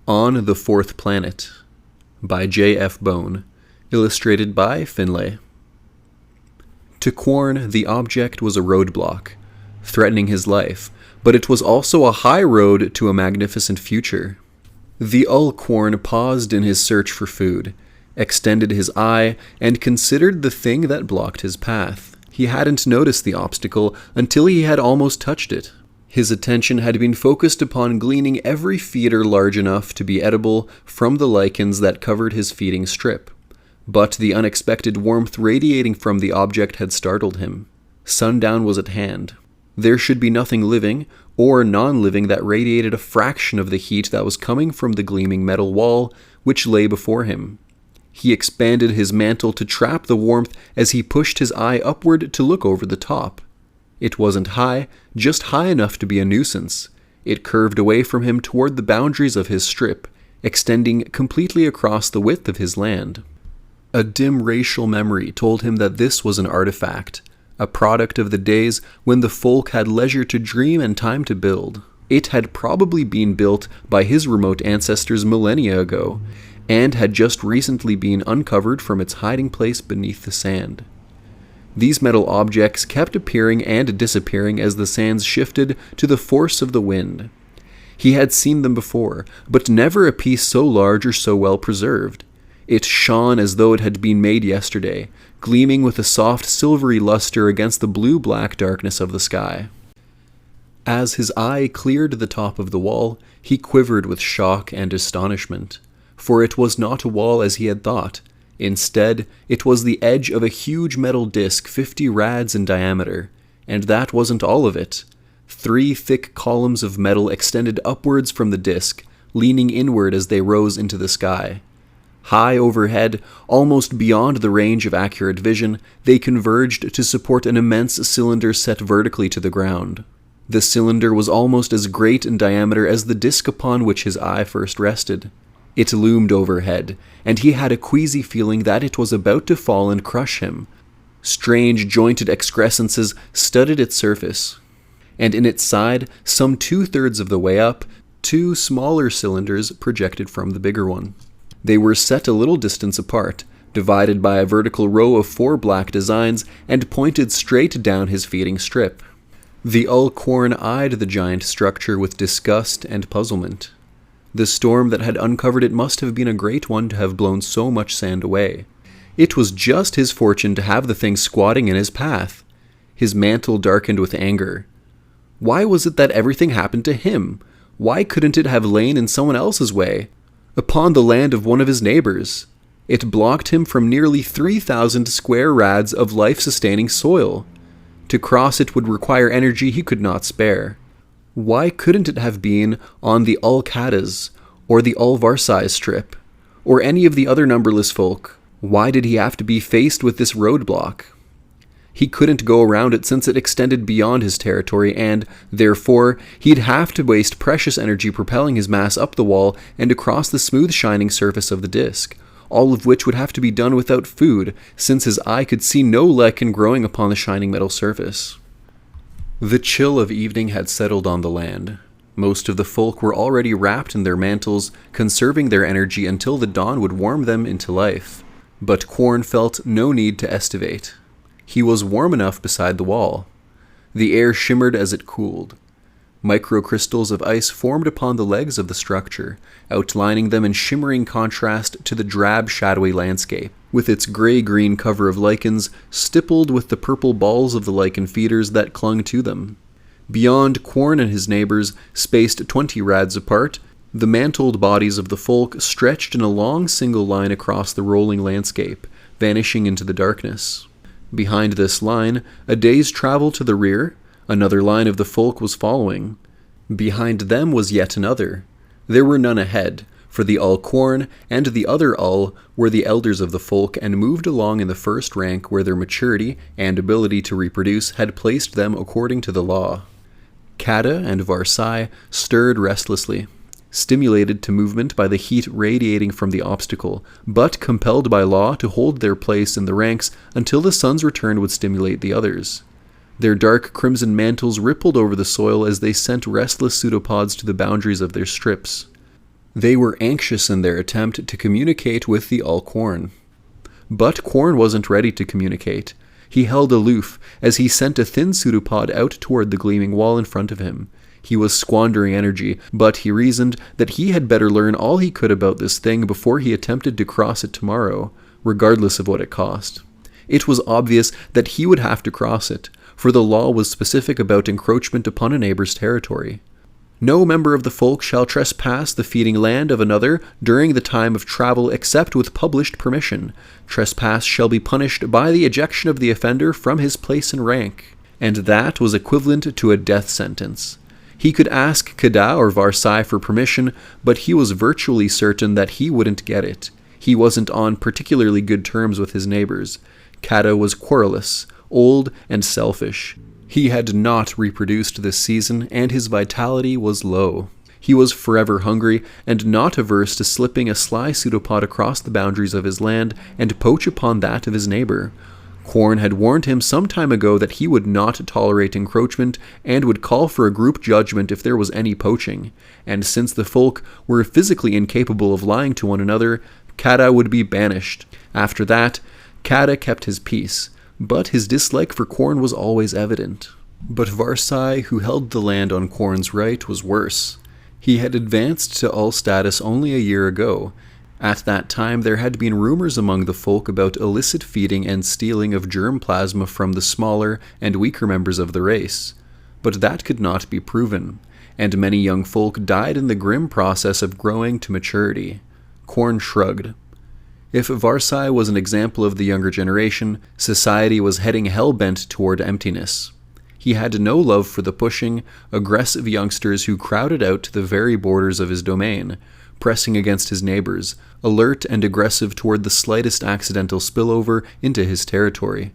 On the Fourth Planet by J.F. Bone, illustrated by Finlay. To Quarn, the object was a roadblock, threatening his life, but it was also a high road to a magnificent future. The Quarn paused in his search for food, extended his eye, and considered the thing that blocked his path. He hadn't noticed the obstacle until he had almost touched it. His attention had been focused upon gleaning every feeder large enough to be edible from the lichens that covered his feeding strip. But the unexpected warmth radiating from the object had startled him. Sundown was at hand. There should be nothing living or non-living that radiated a fraction of the heat that was coming from the gleaming metal wall which lay before him. He expanded his mantle to trap the warmth as he pushed his eye upward to look over the top. It wasn't high, just high enough to be a nuisance. It curved away from him toward the boundaries of his strip, extending completely across the width of his land. A dim racial memory told him that this was an artifact, a product of the days when the folk had leisure to dream and time to build. It had probably been built by his remote ancestors millennia ago, and had just recently been uncovered from its hiding place beneath the sand. These metal objects kept appearing and disappearing as the sands shifted to the force of the wind. He had seen them before, but never a piece so large or so well preserved. It shone as though it had been made yesterday, gleaming with a soft silvery luster against the blue-black darkness of the sky. As his eye cleared the top of the wall, he quivered with shock and astonishment, for it was not a wall as he had thought. Instead, it was the edge of a huge metal disc 50 rads in diameter, and that wasn't all of it. 3 thick columns of metal extended upwards from the disc, leaning inward as they rose into the sky. High overhead, almost beyond the range of accurate vision, they converged to support an immense cylinder set vertically to the ground. The cylinder was almost as great in diameter as the disc upon which his eye first rested. It loomed overhead, and he had a queasy feeling that it was about to fall and crush him. Strange jointed excrescences studded its surface, and in its side, some 2/3 of the way up, 2 smaller cylinders projected from the bigger one. They were set a little distance apart, divided by a vertical row of 4 black designs, and pointed straight down his feeding strip. The Quarn eyed the giant structure with disgust and puzzlement. The storm that had uncovered it must have been a great one to have blown so much sand away. It was just his fortune to have the thing squatting in his path. His mantle darkened with anger. Why was it that everything happened to him? Why couldn't it have lain in someone else's way? Upon the land of one of his neighbors. It blocked him from nearly 3,000 square rads of life-sustaining soil. To cross it would require energy he could not spare. Why couldn't it have been on the Al-Qadas, or the Al-Varsai strip, or any of the other numberless folk? Why did he have to be faced with this roadblock? He couldn't go around it since it extended beyond his territory, and, therefore, he'd have to waste precious energy propelling his mass up the wall and across the smooth shining surface of the disc, all of which would have to be done without food, since his eye could see no lichen growing upon the shining metal surface. The chill of evening had settled on the land. Most of the folk were already wrapped in their mantles, conserving their energy until the dawn would warm them into life. But Quarn felt no need to estivate. He was warm enough beside the wall. The air shimmered as it cooled. Microcrystals of ice formed upon the legs of the structure, outlining them in shimmering contrast to the drab, shadowy landscape, with its gray-green cover of lichens stippled with the purple balls of the lichen feeders that clung to them. Beyond Quarn and his neighbors, spaced 20 rads apart, the mantled bodies of the folk stretched in a long single line across the rolling landscape, vanishing into the darkness. Behind this line, a day's travel to the rear, another line of the folk was following. Behind them was yet another. There were none ahead, for the Quarn and the other were the elders of the folk and moved along in the first rank where their maturity and ability to reproduce had placed them according to the law. Kada and Varsai stirred restlessly, stimulated to movement by the heat radiating from the obstacle, but compelled by law to hold their place in the ranks until the sun's return would stimulate the others. Their dark crimson mantles rippled over the soil as they sent restless pseudopods to the boundaries of their strips. They were anxious in their attempt to communicate with the All-Quorn. But Quorn wasn't ready to communicate. He held aloof as he sent a thin pseudopod out toward the gleaming wall in front of him. He was squandering energy, but he reasoned that he had better learn all he could about this thing before he attempted to cross it tomorrow, regardless of what it cost. It was obvious that he would have to cross it, for the law was specific about encroachment upon a neighbor's territory. No member of the folk shall trespass the feeding land of another during the time of travel except with published permission. Trespass shall be punished by the ejection of the offender from his place and rank. And that was equivalent to a death sentence. He could ask Kada or Varsai for permission, but he was virtually certain that he wouldn't get it. He wasn't on particularly good terms with his neighbors. Kada was querulous, old, and selfish. He had not reproduced this season, and his vitality was low. He was forever hungry, and not averse to slipping a sly pseudopod across the boundaries of his land and poach upon that of his neighbor. Quorn had warned him some time ago that he would not tolerate encroachment and would call for a group judgment if there was any poaching, and since the folk were physically incapable of lying to one another, Kada would be banished. After that, Kada kept his peace, but his dislike for Quorn was always evident. But Varsai, who held the land on Quorn's right, was worse. He had advanced to all status only a year ago. At that time, there had been rumors among the folk about illicit feeding and stealing of germ plasma from the smaller and weaker members of the race. But that could not be proven, and many young folk died in the grim process of growing to maturity. Quorn shrugged. If Varsai was an example of the younger generation, society was heading hell-bent toward emptiness. He had no love for the pushing, aggressive youngsters who crowded out to the very borders of his domain, pressing against his neighbors, alert and aggressive toward the slightest accidental spillover into his territory.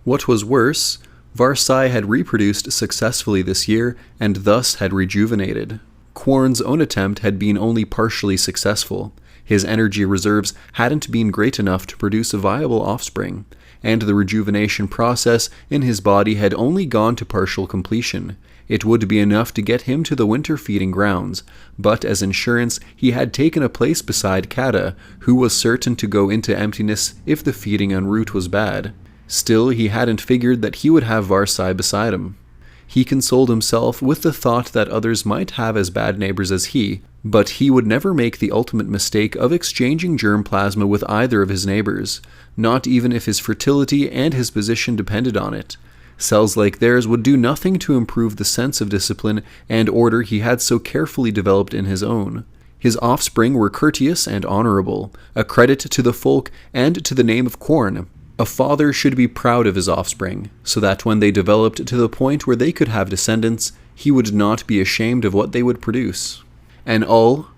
What was worse, Varsai had reproduced successfully this year and thus had rejuvenated. Quorn's own attempt had been only partially successful. His energy reserves hadn't been great enough to produce a viable offspring, and the rejuvenation process in his body had only gone to partial completion. It would be enough to get him to the winter feeding grounds, but as insurance he had taken a place beside Kada, who was certain to go into emptiness if the feeding en route was bad. Still, he hadn't figured that he would have Varsai beside him. He consoled himself with the thought that others might have as bad neighbors as he, but he would never make the ultimate mistake of exchanging germ plasma with either of his neighbors, not even if his fertility and his position depended on it. Cells like theirs would do nothing to improve the sense of discipline and order he had so carefully developed in his own. His offspring were courteous and honorable, a credit to the folk and to the name of Quorn. A father should be proud of his offspring, so that when they developed to the point where they could have descendants, he would not be ashamed of what they would produce. And Ull,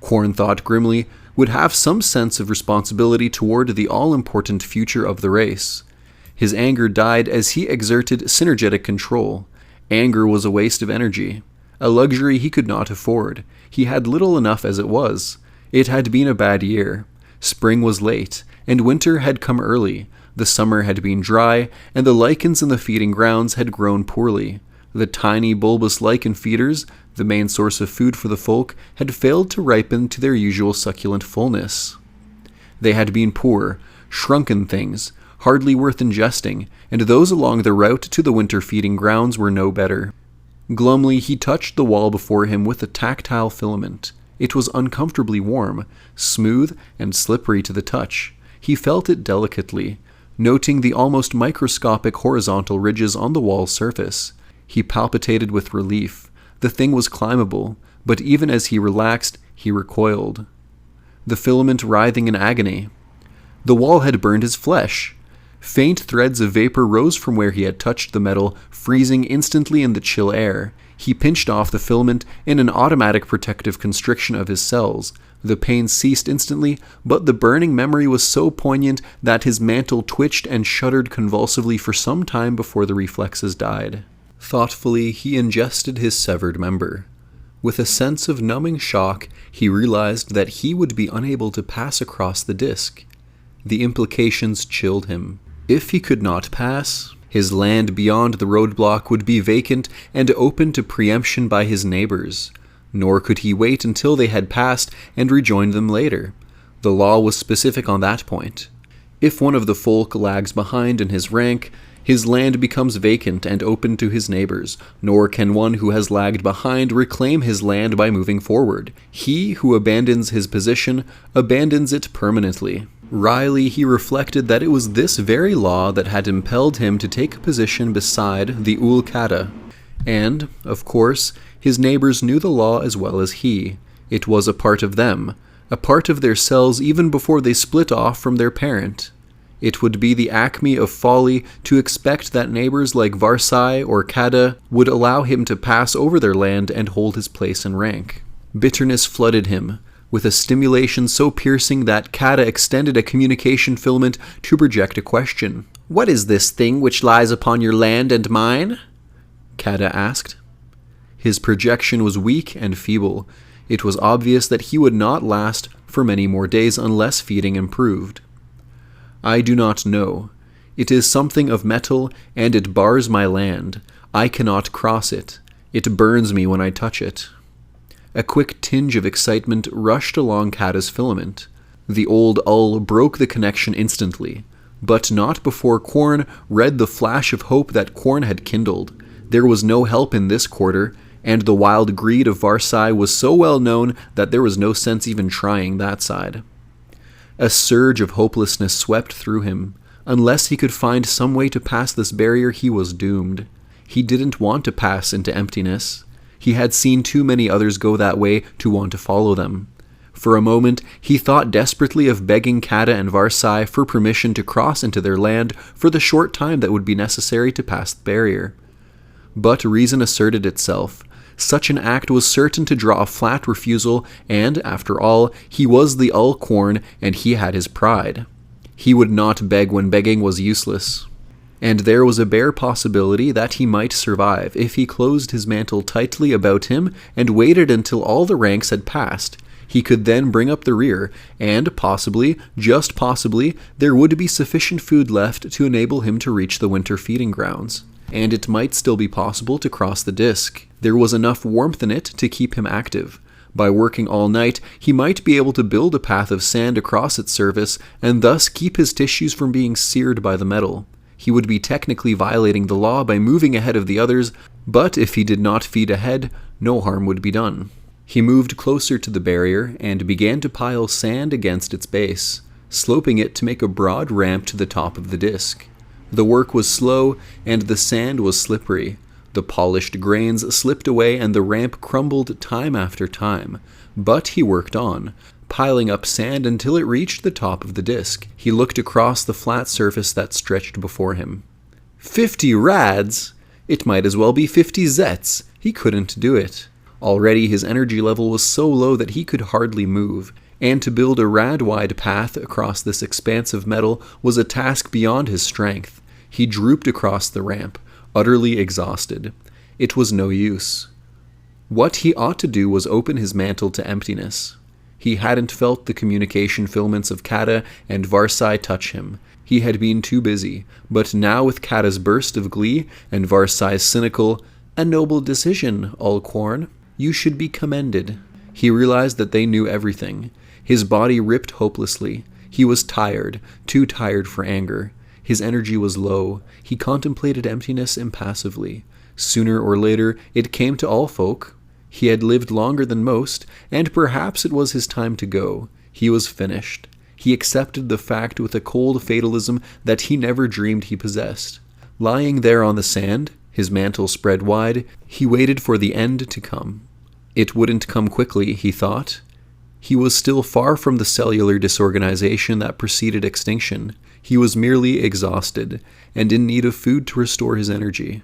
Quorn thought grimly, would have some sense of responsibility toward the all-important future of the race. His anger died as he exerted synergetic control. Anger was a waste of energy, a luxury he could not afford. He had little enough as it was. It had been a bad year. Spring was late, and winter had come early. The summer had been dry, and the lichens in the feeding grounds had grown poorly. The tiny bulbous lichen feeders, the main source of food for the folk, had failed to ripen to their usual succulent fullness. They had been poor, shrunken things, hardly worth ingesting, and those along the route to the winter feeding grounds were no better. Glumly he touched the wall before him with a tactile filament. It was uncomfortably warm, smooth and slippery to the touch. He felt it delicately, noting the almost microscopic horizontal ridges on the wall's surface. He palpitated with relief. The thing was climbable, but even as he relaxed, he recoiled. The filament writhing in agony. The wall had burned his flesh. Faint threads of vapor rose from where he had touched the metal, freezing instantly in the chill air. He pinched off the filament in an automatic protective constriction of his cells. The pain ceased instantly, but the burning memory was so poignant that his mantle twitched and shuddered convulsively for some time before the reflexes died. Thoughtfully, he ingested his severed member. With a sense of numbing shock, he realized that he would be unable to pass across the disk. The implications chilled him. If he could not pass, his land beyond the roadblock would be vacant and open to preemption by his neighbors. nor could he wait until they had passed and rejoin them later. The law was specific on that point. If one of the folk lags behind in his rank, his land becomes vacant and open to his neighbors, nor can one who has lagged behind reclaim his land by moving forward. He who abandons his position abandons it permanently. Wryly, he reflected that it was this very law that had impelled him to take a position beside the Ul Kata. And, of course, his neighbors knew the law as well as he. It was a part of them, a part of their cells even before they split off from their parent. It would be the acme of folly to expect that neighbors like Varsai or Kada would allow him to pass over their land and hold his place in rank. Bitterness flooded him, with a stimulation so piercing that Kada extended a communication filament to project a question. "What is this thing which lies upon your land and mine?" Kada asked. His projection was weak and feeble. It was obvious that he would not last for many more days unless feeding improved. "I do not know. It is something of metal, and it bars my land. I cannot cross it. It burns me when I touch it." A quick tinge of excitement rushed along Kata's filament. The old Ul broke the connection instantly, but not before Quorn read the flash of hope that Quorn had kindled. There was no help in this quarter, and the wild greed of Varsai was so well known that there was no sense even trying that side. A surge of hopelessness swept through him. Unless he could find some way to pass this barrier, he was doomed. He didn't want to pass into emptiness. He had seen too many others go that way to want to follow them. For a moment, he thought desperately of begging Kata and Varsai for permission to cross into their land for the short time that would be necessary to pass the barrier. But reason asserted itself. Such an act was certain to draw a flat refusal, and, after all, he was the Ul Quorn, and he had his pride. He would not beg when begging was useless. And there was a bare possibility that he might survive if he closed his mantle tightly about him and waited until all the ranks had passed. He could then bring up the rear, and possibly, just possibly, there would be sufficient food left to enable him to reach the winter feeding grounds. And it might still be possible to cross the disk. There was enough warmth in it to keep him active. By working all night, he might be able to build a path of sand across its surface, and thus keep his tissues from being seared by the metal. He would be technically violating the law by moving ahead of the others, but if he did not feed ahead, no harm would be done. He moved closer to the barrier and began to pile sand against its base, sloping it to make a broad ramp to the top of the disk. The work was slow, and the sand was slippery. The polished grains slipped away and the ramp crumbled time after time. But he worked on, piling up sand until it reached the top of the disk. He looked across the flat surface that stretched before him. 50 rads! It might as well be 50 zets. He couldn't do it. Already his energy level was so low that he could hardly move, and to build a rad-wide path across this expanse of metal was a task beyond his strength. He drooped across the ramp, utterly exhausted. It was no use. What he ought to do was open his mantle to emptiness. He hadn't felt the communication filaments of Kata and Varsai touch him. He had been too busy, but now with Kata's burst of glee and Varsai's cynical, "A noble decision, Ul Quorn. You should be commended," he realized that they knew everything. His body ripped hopelessly. He was tired, too tired for anger. His energy was low. He contemplated emptiness impassively. Sooner or later, it came to all folk. He had lived longer than most, and perhaps it was his time to go. He was finished. He accepted the fact with a cold fatalism that he never dreamed he possessed. Lying there on the sand, his mantle spread wide, he waited for the end to come. It wouldn't come quickly, he thought. He was still far from the cellular disorganization that preceded extinction. He was merely exhausted, and in need of food to restore his energy.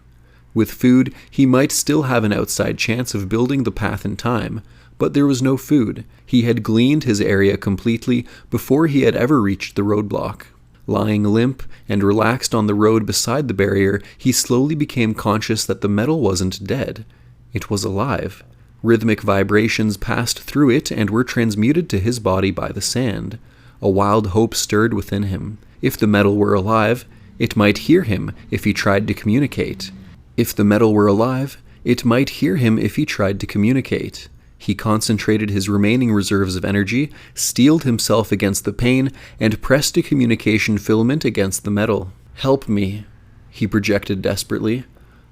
With food, he might still have an outside chance of building the path in time, but there was no food. He had gleaned his area completely before he had ever reached the roadblock. Lying limp and relaxed on the road beside the barrier, he slowly became conscious that the metal wasn't dead. It was alive. Rhythmic vibrations passed through it and were transmuted to his body by the sand. A wild hope stirred within him. If the metal were alive, it might hear him if he tried to communicate. If the metal were alive, it might hear him if he tried to communicate. He concentrated his remaining reserves of energy, steeled himself against the pain, and pressed a communication filament against the metal. "Help me," he projected desperately.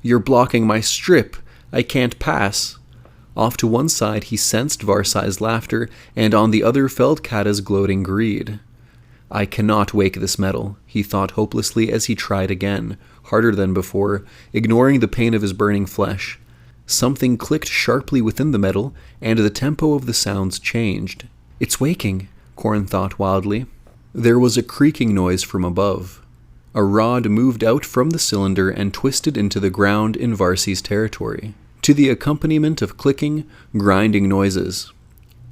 "You're blocking my strip. I can't pass." Off to one side he sensed Varsai's laughter, and on the other felt Kata's gloating greed. "I cannot wake this metal," he thought hopelessly as he tried again, harder than before, ignoring the pain of his burning flesh. Something clicked sharply within the metal, and the tempo of the sounds changed. "It's waking," Korn thought wildly. There was a creaking noise from above. A rod moved out from the cylinder and twisted into the ground in Varsi's territory, to the accompaniment of clicking, grinding noises.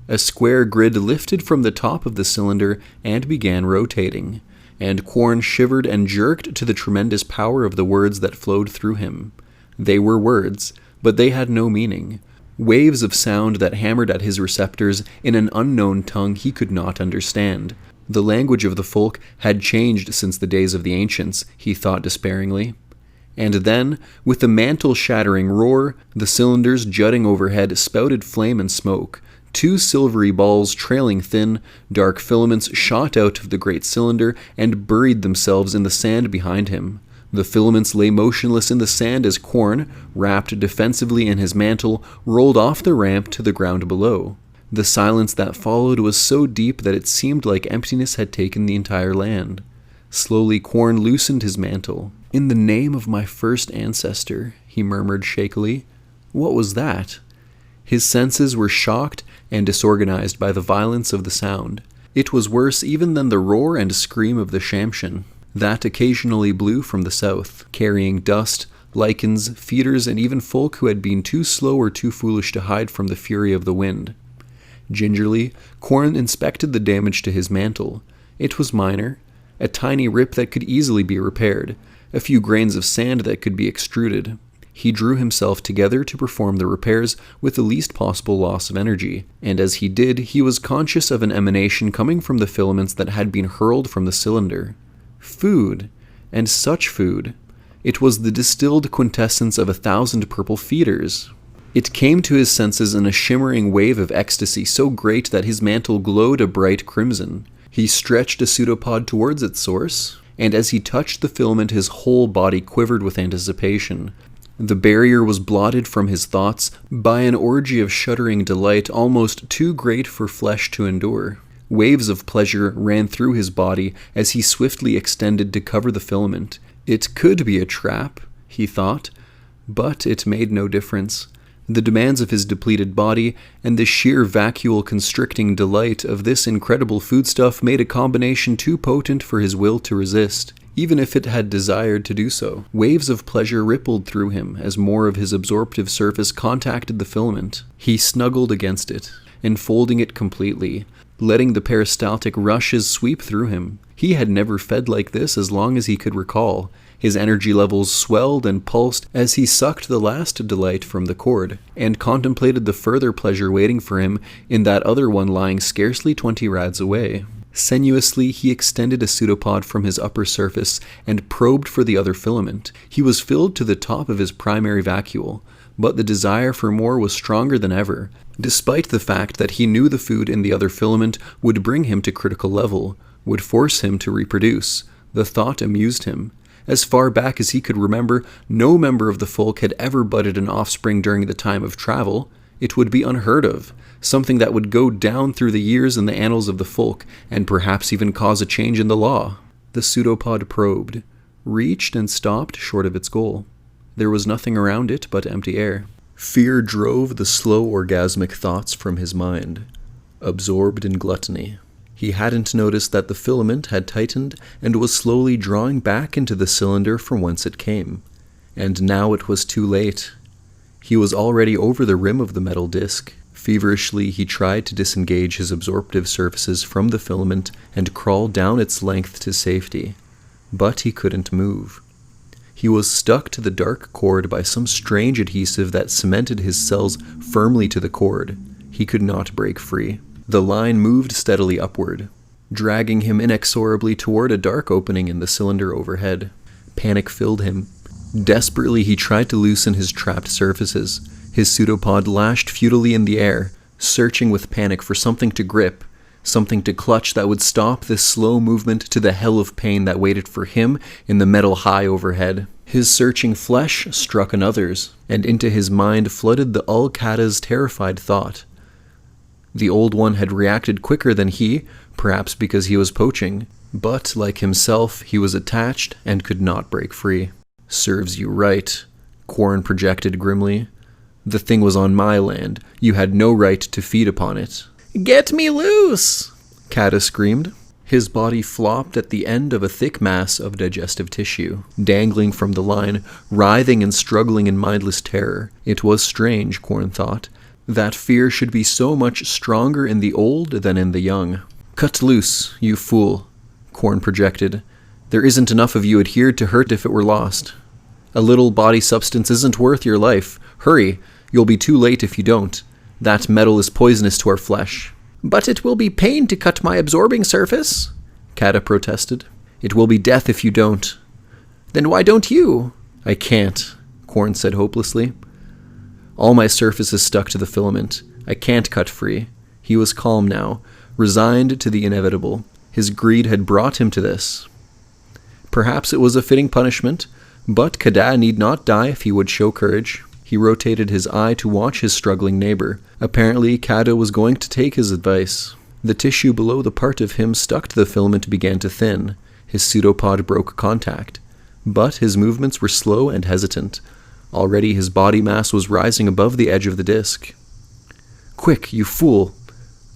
A square grid lifted from the top of the cylinder and began rotating, and Korn shivered and jerked to the tremendous power of the words that flowed through him. They were words, but they had no meaning. Waves of sound that hammered at his receptors in an unknown tongue he could not understand. The language of the folk had changed since the days of the ancients, he thought despairingly. And then, with the mantle-shattering roar, the cylinders jutting overhead spouted flame and smoke. Two silvery balls trailing thin, dark filaments shot out of the great cylinder and buried themselves in the sand behind him. The filaments lay motionless in the sand as Korn, wrapped defensively in his mantle, rolled off the ramp to the ground below. The silence that followed was so deep that it seemed like emptiness had taken the entire land. Slowly Korn loosened his mantle. "In the name of my first ancestor," he murmured shakily. What was that? His senses were shocked and disorganized by the violence of the sound. It was worse even than the roar and scream of the Shamshin. That occasionally blew from the south, carrying dust, lichens, feeders, and even folk who had been too slow or too foolish to hide from the fury of the wind. Gingerly, Korn inspected the damage to his mantle. It was minor, a tiny rip that could easily be repaired, a few grains of sand that could be extruded. He drew himself together to perform the repairs with the least possible loss of energy, and as he did, he was conscious of an emanation coming from the filaments that had been hurled from the cylinder. Food, and such food. It was the distilled quintessence of 1,000 purple feeders. It came to his senses in a shimmering wave of ecstasy so great that his mantle glowed a bright crimson. He stretched a pseudopod towards its source, and as he touched the filament his whole body quivered with anticipation. The barrier was blotted from his thoughts by an orgy of shuddering delight almost too great for flesh to endure. Waves of pleasure ran through his body as he swiftly extended to cover the filament. It could be a trap, he thought, but it made no difference. The demands of his depleted body and the sheer vacuole constricting delight of this incredible foodstuff made a combination too potent for his will to resist, even if it had desired to do so. Waves of pleasure rippled through him as more of his absorptive surface contacted the filament. He snuggled against it, enfolding it completely, letting the peristaltic rushes sweep through him. He had never fed like this as long as he could recall. His energy levels swelled and pulsed as he sucked the last delight from the cord, and contemplated the further pleasure waiting for him in that other one lying scarcely 20 rads away. Sinuously, he extended a pseudopod from his upper surface and probed for the other filament. He was filled to the top of his primary vacuole, but the desire for more was stronger than ever, despite the fact that he knew the food in the other filament would bring him to critical level, would force him to reproduce. The thought amused him. As far back as he could remember, no member of the folk had ever budded an offspring during the time of travel. It would be unheard of, something that would go down through the years in the annals of the folk, and perhaps even cause a change in the law. The pseudopod probed, reached and stopped short of its goal. There was nothing around it but empty air. Fear drove the slow orgasmic thoughts from his mind, absorbed in gluttony. He hadn't noticed that the filament had tightened and was slowly drawing back into the cylinder from whence it came. And now it was too late. He was already over the rim of the metal disc. Feverishly, he tried to disengage his absorptive surfaces from the filament and crawl down its length to safety. But he couldn't move. He was stuck to the dark cord by some strange adhesive that cemented his cells firmly to the cord. He could not break free. The line moved steadily upward, dragging him inexorably toward a dark opening in the cylinder overhead. Panic filled him. Desperately, he tried to loosen his trapped surfaces. His pseudopod lashed futilely in the air, searching with panic for something to grip, something to clutch that would stop this slow movement to the hell of pain that waited for him in the metal high overhead. His searching flesh struck another's, and into his mind flooded the Al-Qaeda's terrified thought. The Old One had reacted quicker than he, perhaps because he was poaching, but like himself, he was attached and could not break free. "Serves you right," Quarren projected grimly. "The thing was on my land. You had no right to feed upon it." "Get me loose!" Kata screamed. His body flopped at the end of a thick mass of digestive tissue, dangling from the line, writhing and struggling in mindless terror. It was strange, Quarren thought, that fear should be so much stronger in the old than in the young. "Cut loose, you fool," Quarren projected. "There isn't enough of you adhered to hurt if it were lost. A little body substance isn't worth your life. Hurry, you'll be too late if you don't. That metal is poisonous to our flesh." "But it will be pain to cut my absorbing surface," Kata protested. "It will be death if you don't." "Then why don't you?" "I can't," Quarren said hopelessly. "All my surface is stuck to the filament. I can't cut free." He was calm now, resigned to the inevitable. His greed had brought him to this. Perhaps it was a fitting punishment, but Kada need not die if he would show courage. He rotated his eye to watch his struggling neighbor. Apparently, Kada was going to take his advice. The tissue below the part of him stuck to the filament began to thin. His pseudopod broke contact. But his movements were slow and hesitant. Already his body mass was rising above the edge of the disc. "Quick, you fool,"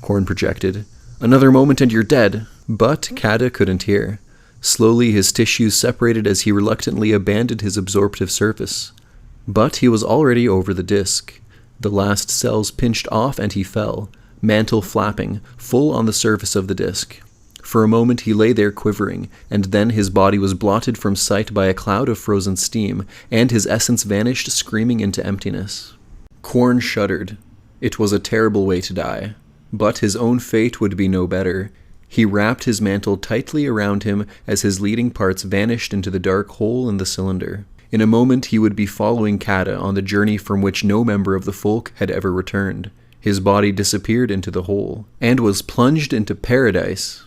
Quarren projected. "Another moment and you're dead." But Kada couldn't hear. Slowly his tissues separated as he reluctantly abandoned his absorptive surface. But he was already over the disc. The last cells pinched off and he fell, mantle flapping, full on the surface of the disc. For a moment he lay there quivering, and then his body was blotted from sight by a cloud of frozen steam, and his essence vanished screaming into emptiness. Quarren shuddered. It was a terrible way to die, but his own fate would be no better. He wrapped his mantle tightly around him as his leading parts vanished into the dark hole in the cylinder. In a moment he would be following Kata on the journey from which no member of the folk had ever returned. His body disappeared into the hole, and was plunged into paradise.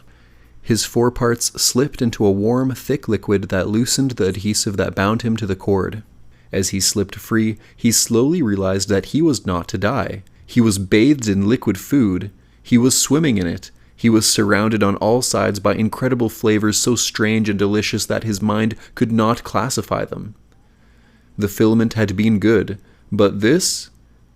His foreparts slipped into a warm, thick liquid that loosened the adhesive that bound him to the cord. As he slipped free, he slowly realized that he was not to die. He was bathed in liquid food. He was swimming in it. He was surrounded on all sides by incredible flavors so strange and delicious that his mind could not classify them. The filament had been good, but this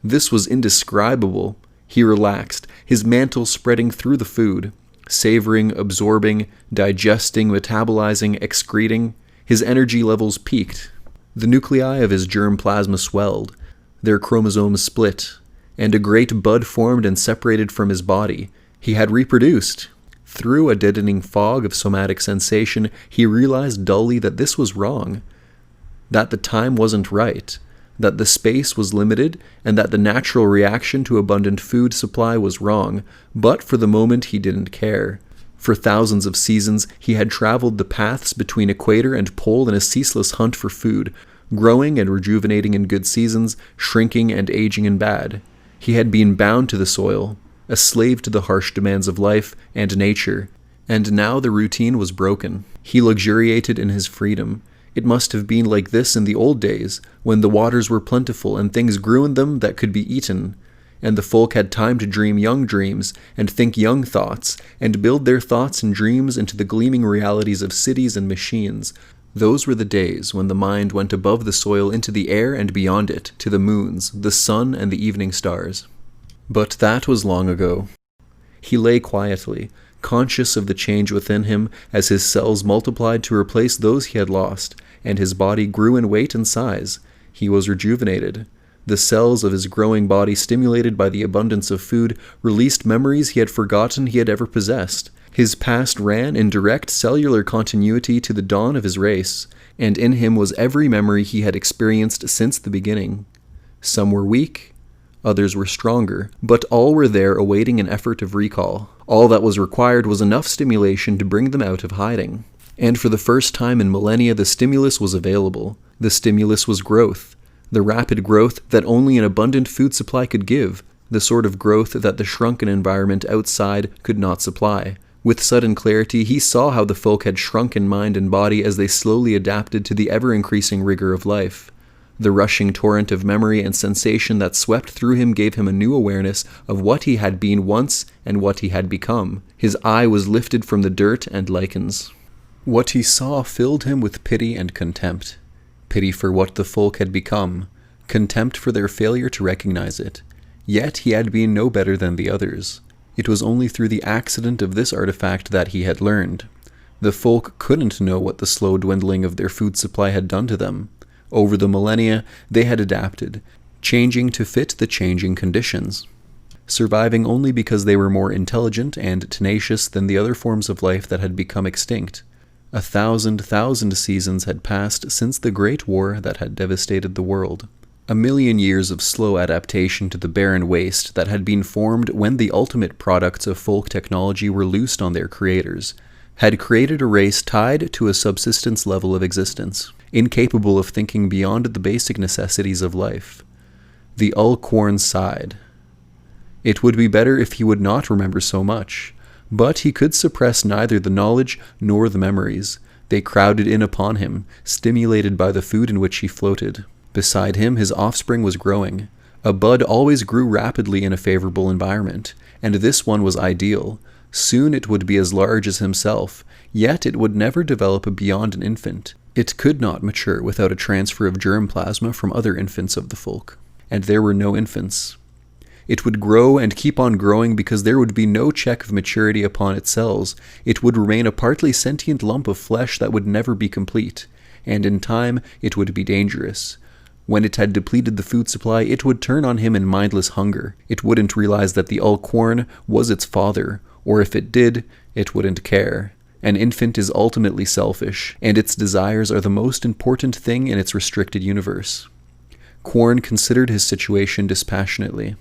was indescribable. He relaxed, his mantle spreading through the food, savoring, absorbing, digesting, metabolizing, excreting. His energy levels peaked. The nuclei of his germ plasma swelled, their chromosomes split, and a great bud formed and separated from his body. He had reproduced. Through a deadening fog of somatic sensation, he realized dully that this was wrong. That the time wasn't right, that the space was limited, and that the natural reaction to abundant food supply was wrong, but for the moment he didn't care. For thousands of seasons he had traveled the paths between equator and pole in a ceaseless hunt for food, growing and rejuvenating in good seasons, shrinking and aging in bad. He had been bound to the soil, a slave to the harsh demands of life and nature, and now the routine was broken. He luxuriated in his freedom. It must have been like this in the old days, when the waters were plentiful and things grew in them that could be eaten, and the folk had time to dream young dreams and think young thoughts, and build their thoughts and dreams into the gleaming realities of cities and machines. Those were the days when the mind went above the soil into the air and beyond it, to the moons, the sun, and the evening stars. But that was long ago. He lay quietly, conscious of the change within him as his cells multiplied to replace those he had lost, and his body grew in weight and size. He was rejuvenated. The cells of his growing body, stimulated by the abundance of food, released memories he had forgotten he had ever possessed. His past ran in direct cellular continuity to the dawn of his race, and in him was every memory he had experienced since the beginning. Some were weak, others were stronger, but all were there awaiting an effort of recall. All that was required was enough stimulation to bring them out of hiding. And for the first time in millennia, the stimulus was available. The stimulus was growth, the rapid growth that only an abundant food supply could give, the sort of growth that the shrunken environment outside could not supply. With sudden clarity, he saw how the folk had shrunk in mind and body as they slowly adapted to the ever-increasing rigor of life. The rushing torrent of memory and sensation that swept through him gave him a new awareness of what he had been once and what he had become. His eye was lifted from the dirt and lichens. What he saw filled him with pity and contempt. Pity for what the folk had become, contempt for their failure to recognize it. Yet he had been no better than the others. It was only through the accident of this artifact that he had learned. The folk couldn't know what the slow dwindling of their food supply had done to them. Over the millennia, they had adapted, changing to fit the changing conditions, surviving only because they were more intelligent and tenacious than the other forms of life that had become extinct. 1,000 seasons had passed since the Great War that had devastated the world. 1,000,000 years of slow adaptation to the barren waste that had been formed when the ultimate products of folk technology were loosed on their creators, had created a race tied to a subsistence level of existence, incapable of thinking beyond the basic necessities of life. The Ulquorn sighed. It would be better if he would not remember so much, but he could suppress neither the knowledge nor the memories. They crowded in upon him, stimulated by the food in which he floated. Beside him, his offspring was growing. A bud always grew rapidly in a favorable environment, and this one was ideal. Soon it would be as large as himself, yet it would never develop beyond an infant. It could not mature without a transfer of germ plasma from other infants of the folk. And there were no infants. It would grow and keep on growing because there would be no check of maturity upon its cells. It would remain a partly sentient lump of flesh that would never be complete, and in time it would be dangerous. When it had depleted the food supply, it would turn on him in mindless hunger. It wouldn't realize that the Ulquorn was its father, or if it did, it wouldn't care. An infant is ultimately selfish, and its desires are the most important thing in its restricted universe. Quorn considered his situation dispassionately.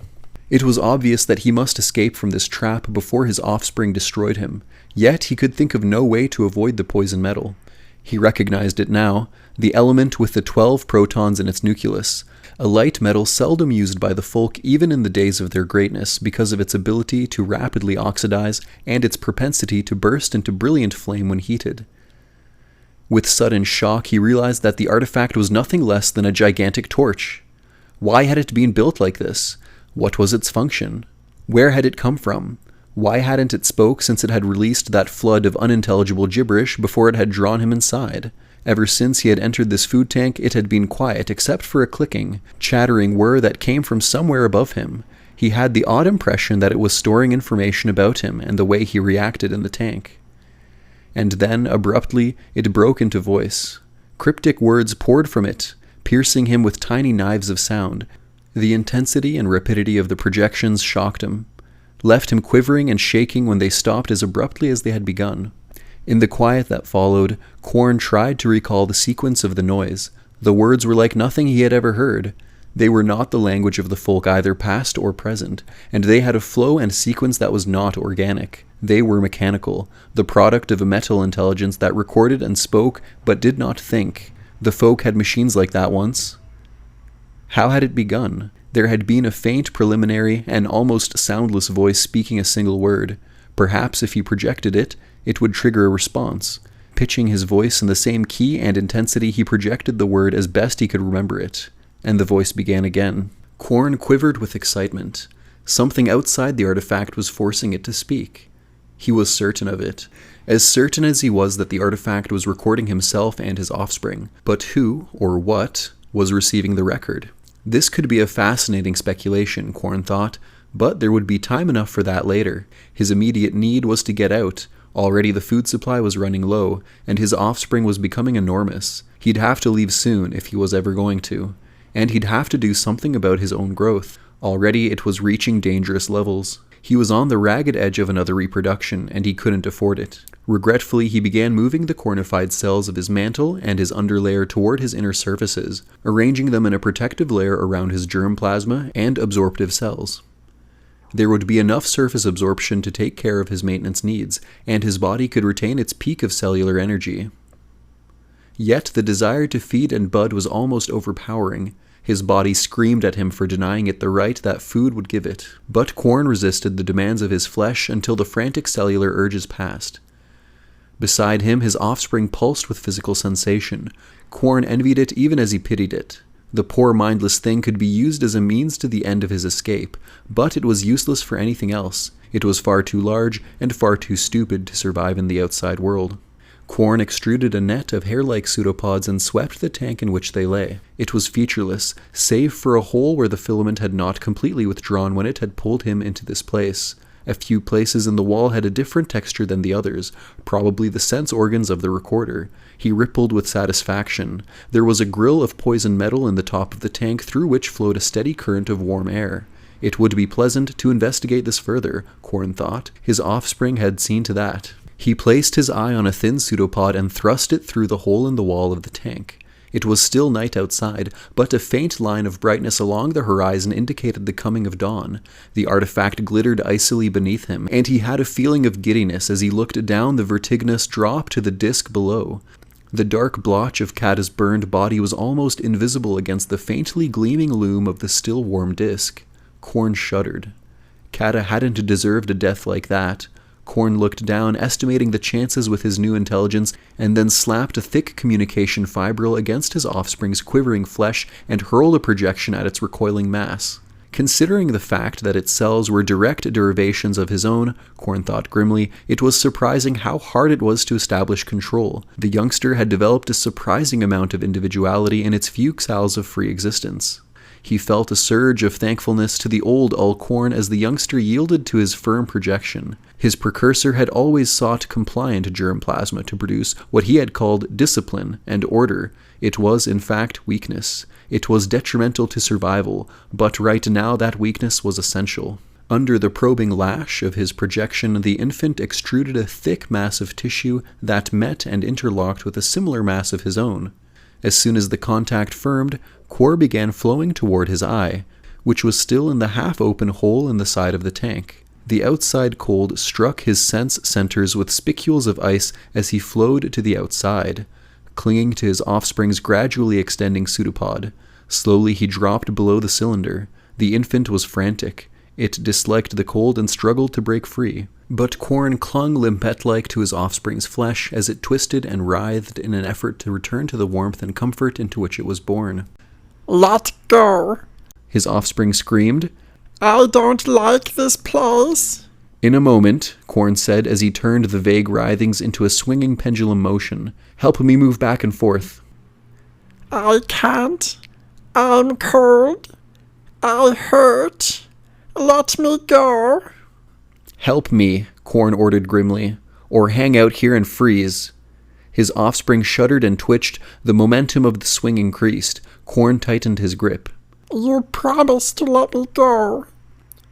It was obvious that he must escape from this trap before his offspring destroyed him, yet he could think of no way to avoid the poison metal. He recognized it now, the element with the 12 protons in its nucleus, a light metal seldom used by the folk even in the days of their greatness because of its ability to rapidly oxidize and its propensity to burst into brilliant flame when heated. With sudden shock, he realized that the artifact was nothing less than a gigantic torch. Why had it been built like this? What was its function? Where had it come from? Why hadn't it spoke since it had released that flood of unintelligible gibberish before it had drawn him inside? Ever since he had entered this food tank, it had been quiet except for a clicking, chattering whir that came from somewhere above him. He had the odd impression that it was storing information about him and the way he reacted in the tank. And then, abruptly, it broke into voice. Cryptic words poured from it, piercing him with tiny knives of sound. The intensity and rapidity of the projections shocked him, left him quivering and shaking when they stopped as abruptly as they had begun. In the quiet that followed, Quorn tried to recall the sequence of the noise. The words were like nothing he had ever heard. They were not the language of the folk, either past or present, and they had a flow and sequence that was not organic. They were mechanical, the product of a metal intelligence that recorded and spoke but did not think. The folk had machines like that once. How had it begun? There had been a faint preliminary and almost soundless voice speaking a single word. Perhaps if he projected it, it would trigger a response. Pitching his voice in the same key and intensity, he projected the word as best he could remember it. And the voice began again. Quorn quivered with excitement. Something outside the artifact was forcing it to speak. He was certain of it. As certain as he was that the artifact was recording himself and his offspring. But who, or what, was receiving the record? This could be a fascinating speculation, Quorn thought, but there would be time enough for that later. His immediate need was to get out. Already the food supply was running low, and his offspring was becoming enormous. He'd have to leave soon if he was ever going to. And he'd have to do something about his own growth. Already it was reaching dangerous levels. He was on the ragged edge of another reproduction, and he couldn't afford it. Regretfully, he began moving the cornified cells of his mantle and his underlayer toward his inner surfaces, arranging them in a protective layer around his germ plasma and absorptive cells. There would be enough surface absorption to take care of his maintenance needs, and his body could retain its peak of cellular energy. Yet the desire to feed and bud was almost overpowering. His body screamed at him for denying it the right that food would give it. But Quarren resisted the demands of his flesh until the frantic cellular urges passed. Beside him, his offspring pulsed with physical sensation. Quarren envied it even as he pitied it. The poor mindless thing could be used as a means to the end of his escape, but it was useless for anything else. It was far too large and far too stupid to survive in the outside world. Quarren extruded a net of hair-like pseudopods and swept the tank in which they lay. It was featureless, save for a hole where the filament had not completely withdrawn when it had pulled him into this place. A few places in the wall had a different texture than the others, probably the sense organs of the recorder. He rippled with satisfaction. There was a grill of poison metal in the top of the tank through which flowed a steady current of warm air. It would be pleasant to investigate this further, Quarren thought. His offspring had seen to that. He placed his eye on a thin pseudopod and thrust it through the hole in the wall of the tank. It was still night outside, but a faint line of brightness along the horizon indicated the coming of dawn. The artifact glittered icily beneath him, and he had a feeling of giddiness as he looked down the vertiginous drop to the disk below. The dark blotch of Kata's burned body was almost invisible against the faintly gleaming loom of the still warm disk. Quarren shuddered. Kata hadn't deserved a death like that. Quarren looked down, estimating the chances with his new intelligence, and then slapped a thick communication fibril against his offspring's quivering flesh and hurled a projection at its recoiling mass. Considering the fact that its cells were direct derivations of his own, Quarren thought grimly, it was surprising how hard it was to establish control. The youngster had developed a surprising amount of individuality in its few xals of free existence. He felt a surge of thankfulness to the old Ulquorn as the youngster yielded to his firm projection. His precursor had always sought compliant germ plasma to produce what he had called discipline and order. It was, in fact, weakness. It was detrimental to survival, but right now that weakness was essential. Under the probing lash of his projection, the infant extruded a thick mass of tissue that met and interlocked with a similar mass of his own. As soon as the contact firmed, Quarren began flowing toward his eye, which was still in the half-open hole in the side of the tank. The outside cold struck his sense centers with spicules of ice as he flowed to the outside, clinging to his offspring's gradually extending pseudopod. Slowly he dropped below the cylinder. The infant was frantic. It disliked the cold and struggled to break free. But Quarren clung limpet-like to his offspring's flesh as it twisted and writhed in an effort to return to the warmth and comfort into which it was born. "Let go," his offspring screamed. "I don't like this place." In a moment, Quarren said as he turned the vague writhings into a swinging pendulum motion. "Help me move back and forth." "I can't. I'm cold. I hurt. Let me go." "Help me," Quarren ordered grimly, "or hang out here and freeze." His offspring shuddered and twitched. The momentum of the swing increased. Quarren tightened his grip. "You promised to let me go.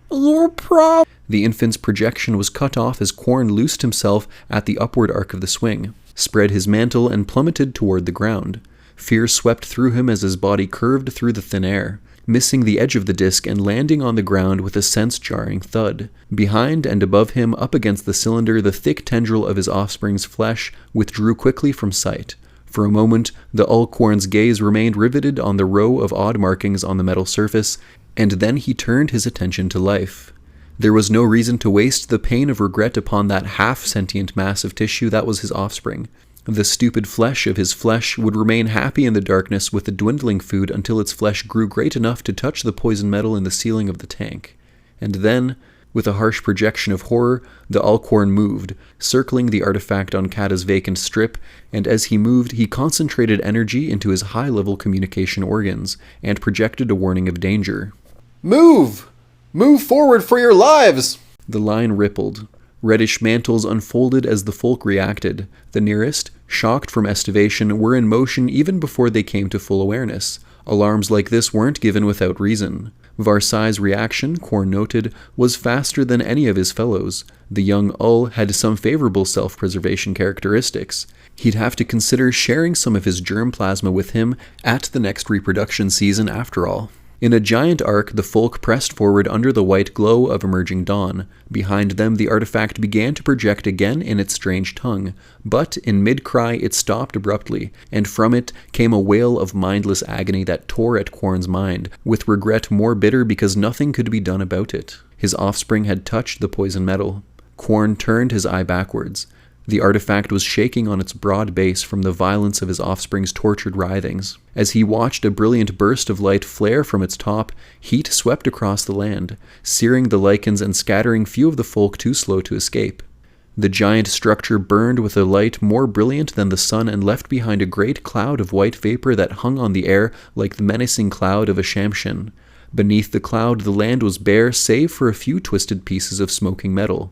The infant's projection was cut off as Quarren loosed himself at the upward arc of the swing, spread his mantle, and plummeted toward the ground. Fear swept through him as his body curved through the thin air, missing the edge of the disc and landing on the ground with a sense-jarring thud. Behind and above him, up against the cylinder, the thick tendril of his offspring's flesh withdrew quickly from sight. For a moment, the Ulquorn's gaze remained riveted on the row of odd markings on the metal surface, and then he turned his attention to life. There was no reason to waste the pain of regret upon that half-sentient mass of tissue that was his offspring. The stupid flesh of his flesh would remain happy in the darkness with the dwindling food until its flesh grew great enough to touch the poison metal in the ceiling of the tank. And then, with a harsh projection of horror, the Ulquorn moved, circling the artifact on Kata's vacant strip, and as he moved, he concentrated energy into his high-level communication organs, and projected a warning of danger. "Move! Move forward for your lives!" The line rippled. Reddish mantles unfolded as the folk reacted. The nearest, shocked from estivation, were in motion even before they came to full awareness. Alarms like this weren't given without reason. Varsai's reaction, Quarren noted, was faster than any of his fellows. The young Ul had some favorable self-preservation characteristics. He'd have to consider sharing some of his germ plasma with him at the next reproduction season after all. In a giant arc, the folk pressed forward under the white glow of emerging dawn. Behind them, the artifact began to project again in its strange tongue, but in mid-cry it stopped abruptly, and from it came a wail of mindless agony that tore at Quarn's mind, with regret more bitter because nothing could be done about it. His offspring had touched the poison metal. Quarn turned his eye backwards. The artifact was shaking on its broad base from the violence of his offspring's tortured writhings. As he watched a brilliant burst of light flare from its top, heat swept across the land, searing the lichens and scattering few of the folk too slow to escape. The giant structure burned with a light more brilliant than the sun and left behind a great cloud of white vapor that hung on the air like the menacing cloud of a Shamshin. Beneath the cloud, the land was bare save for a few twisted pieces of smoking metal.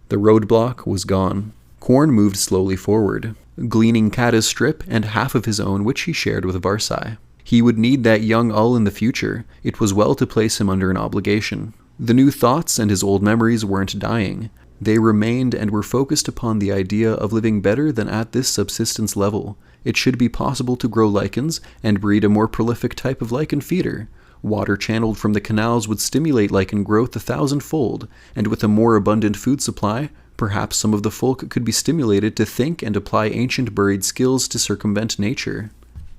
The roadblock was gone. Quarn moved slowly forward, gleaning Kata's strip and half of his own which he shared with Varsai. He would need that young Ull in the future. It was well to place him under an obligation. The new thoughts and his old memories weren't dying. They remained and were focused upon the idea of living better than at this subsistence level. It should be possible to grow lichens and breed a more prolific type of lichen feeder. Water channeled from the canals would stimulate lichen growth 1,000-fold, and with a more abundant food supply, perhaps some of the folk could be stimulated to think and apply ancient buried skills to circumvent nature.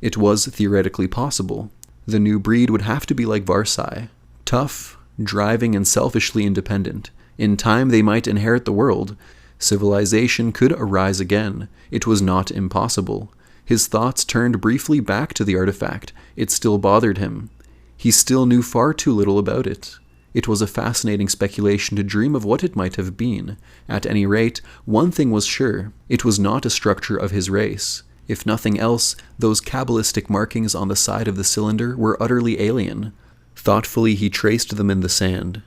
It was theoretically possible. The new breed would have to be like Varsai, tough, driving, and selfishly independent. In time they might inherit the world. Civilization could arise again. It was not impossible. His thoughts turned briefly back to the artifact. It still bothered him. He still knew far too little about it. It was a fascinating speculation to dream of what it might have been. At any rate, one thing was sure. It was not a structure of his race. If nothing else, those Kabbalistic markings on the side of the cylinder were utterly alien. Thoughtfully he traced them in the sand.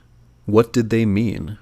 What did they mean?